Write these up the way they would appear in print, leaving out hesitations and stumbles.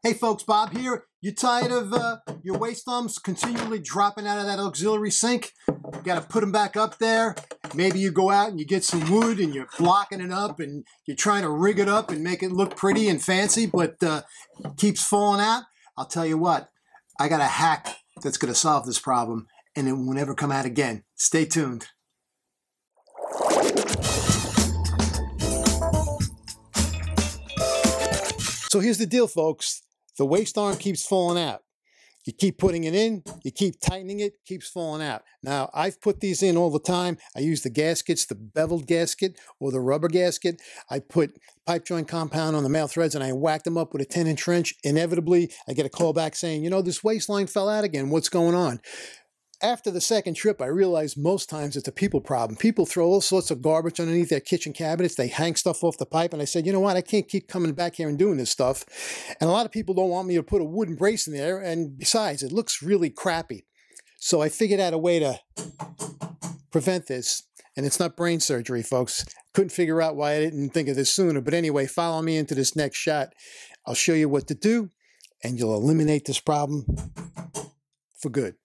Hey folks, Bob here. You tired of your waste arms continually dropping out of that auxiliary sink? You got to put them back up there. Maybe you go out and you get some wood and you're blocking it up and you're trying to rig it up and make it look pretty and fancy, but it keeps falling out. I'll tell you what, I got a hack that's going to solve this problem and it will never come out again. Stay tuned. So here's the deal, folks. The waste arm keeps falling out. You keep putting it in, you keep tightening it, keeps falling out. Now, I've put these in all the time. I use the gaskets, the beveled gasket or the rubber gasket. I put pipe joint compound on the male threads and I whack them up with a 10-inch wrench. Inevitably, I get a call back saying, you know, this waste line fell out again. What's going on? After the second trip, I realized most times it's a people problem. People throw all sorts of garbage underneath their kitchen cabinets. They hang stuff off the pipe. And I said, you know what? I can't keep coming back here and doing this stuff. And a lot of people don't want me to put a wooden brace in there. And besides, it looks really crappy. So I figured out a way to prevent this. And it's not brain surgery, folks. Couldn't figure out why I didn't think of this sooner. But anyway, follow me into this next shot. I'll show you what to do. And you'll eliminate this problem for good.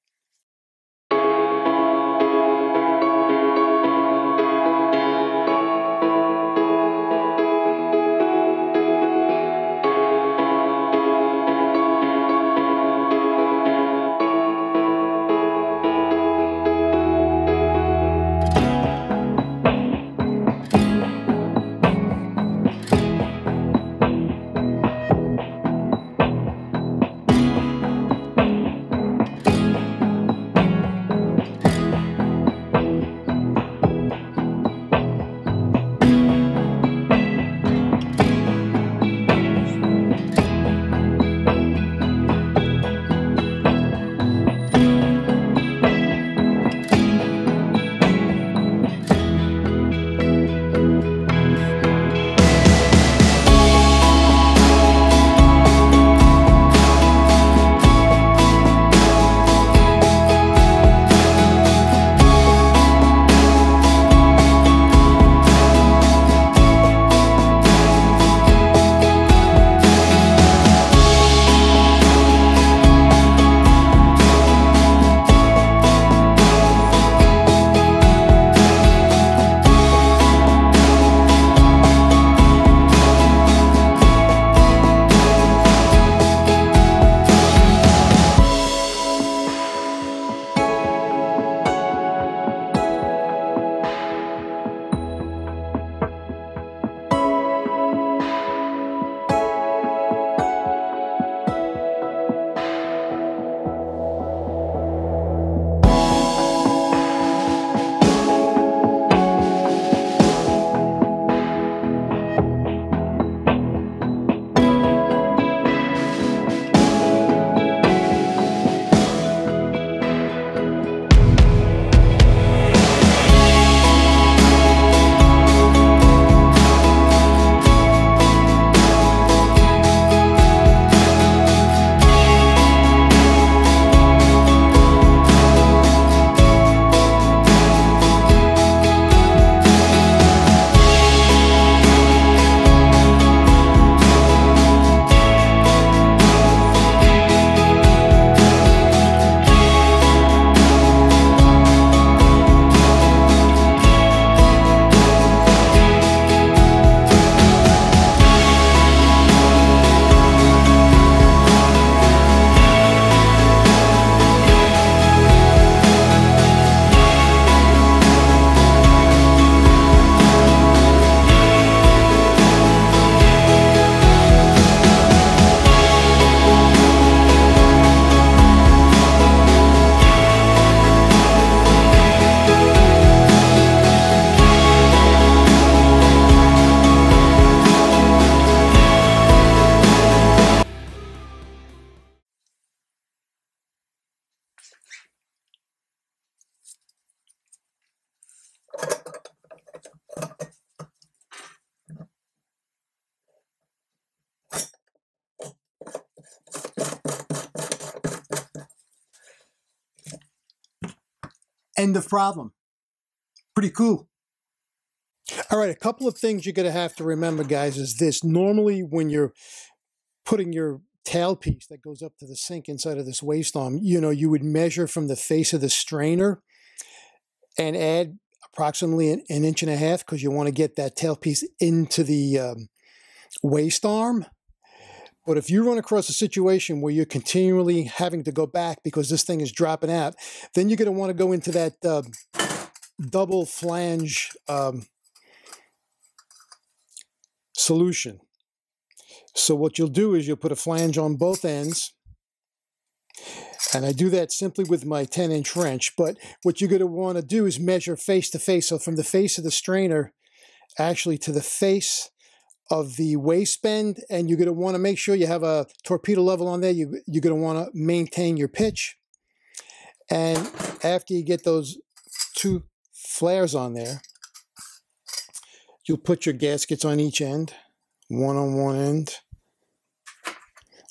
End of problem. Pretty cool. All right, a couple of things you're going to have to remember, guys, is this. Normally, when you're putting your tailpiece that goes up to the sink inside of this waste arm, you know, you would measure from the face of the strainer and add approximately an inch and a half, because you want to get that tailpiece into the waste arm. But if you run across a situation where you're continually having to go back because this thing is dropping out, then you're going to want to go into that double flange solution. So what you'll do is you'll put a flange on both ends. And I do that simply with my 10-inch wrench. But what you're going to want to do is measure face to face. So from the face of the strainer actually to the face of the waste bend, and you're going to want to make sure you have a torpedo level on there. You're going to want to maintain your pitch. And after you get those two flares on there, you'll put your gaskets on each end, one on one end,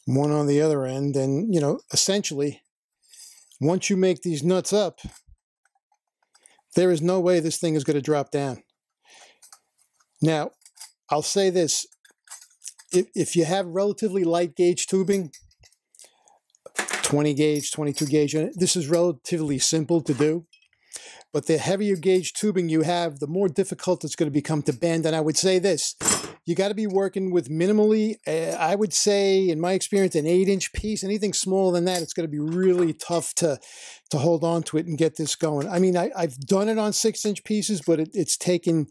one on the other end. And, you know, essentially, once you make these nuts up, there is no way this thing is going to drop down. Now, I'll say this, if you have relatively light gauge tubing, 20 gauge, 22 gauge, this is relatively simple to do. But the heavier gauge tubing you have, the more difficult it's going to become to bend. And I would say this, you got to be working with minimally, I would say, in my experience, an 8-inch piece. Anything smaller than that, it's going to be really tough to hold on to it and get this going. I mean, I've done it on 6-inch pieces, but it's taken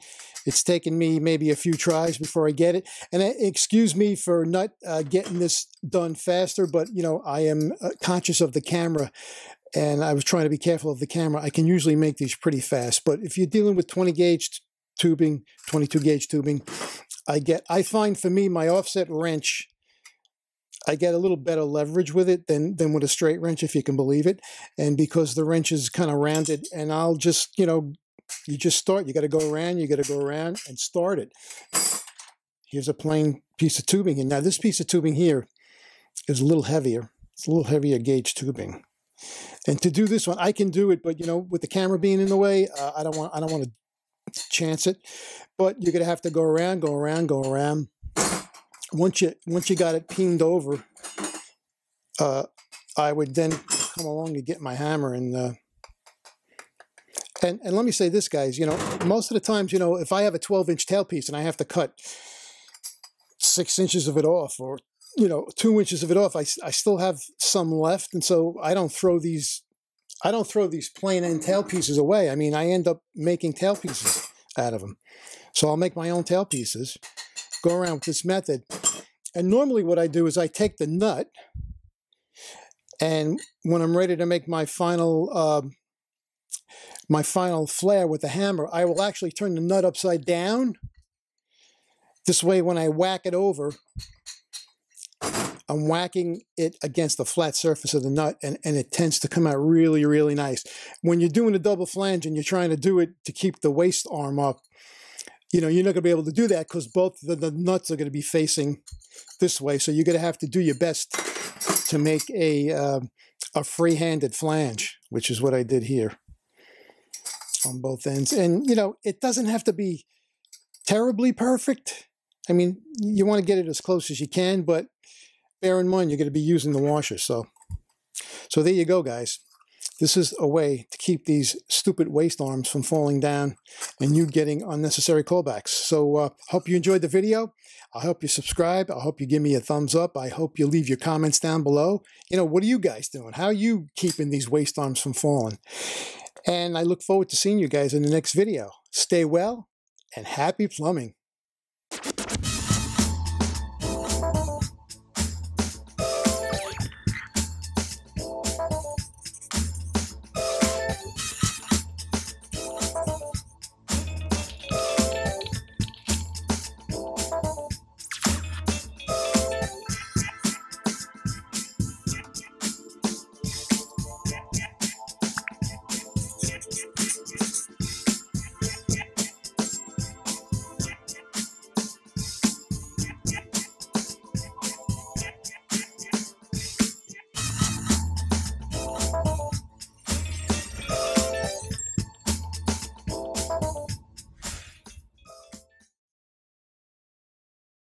me maybe a few tries before I get it. And excuse me for not getting this done faster, but, you know, I am conscious of the camera. And I was trying to be careful of the camera. I can usually make these pretty fast. But if you're dealing with 20 gauge tubing, 22 gauge tubing, I find for me, my offset wrench, I get a little better leverage with it than with a straight wrench, if you can believe it. And because the wrench is kind of rounded, and I'll just, you know, you just start. You got to go around, and start it. Here's a plain piece of tubing. And now this piece of tubing here is a little heavier. It's a little heavier gauge tubing. And to do this one, I can do it, but, you know, with the camera being in the way, I don't want to chance it. But you're going to have to go around. Once you got it peened over, I would then come along and get my hammer and let me say this, guys. You know, most of the times, you know, if I have a 12-inch tailpiece and I have to cut 6 inches of it off, or, you know, 2 inches of it off, I still have some left, and so I don't throw these plain end tailpieces away. I mean, I end up making tailpieces out of them. So I'll make my own tailpieces, go around with this method. And normally what I do is I take the nut, and when I'm ready to make my final flare with the hammer, I will actually turn the nut upside down. This way, when I whack it over, I'm whacking it against the flat surface of the nut, and it tends to come out really, really nice. When you're doing a double flange and you're trying to do it to keep the waste arm up, you know, you're not going to be able to do that because both the nuts are going to be facing this way. So you're going to have to do your best to make a free-handed flange, which is what I did here on both ends. And, you know, it doesn't have to be terribly perfect. I mean, you want to get it as close as you can, but bear in mind, you're going to be using the washer. So there you go, guys. This is a way to keep these stupid waste arms from falling down and you getting unnecessary callbacks. So hope you enjoyed the video. I hope you subscribe. I hope you give me a thumbs up. I hope you leave your comments down below. You know, what are you guys doing? How are you keeping these waste arms from falling? And I look forward to seeing you guys in the next video. Stay well and happy plumbing.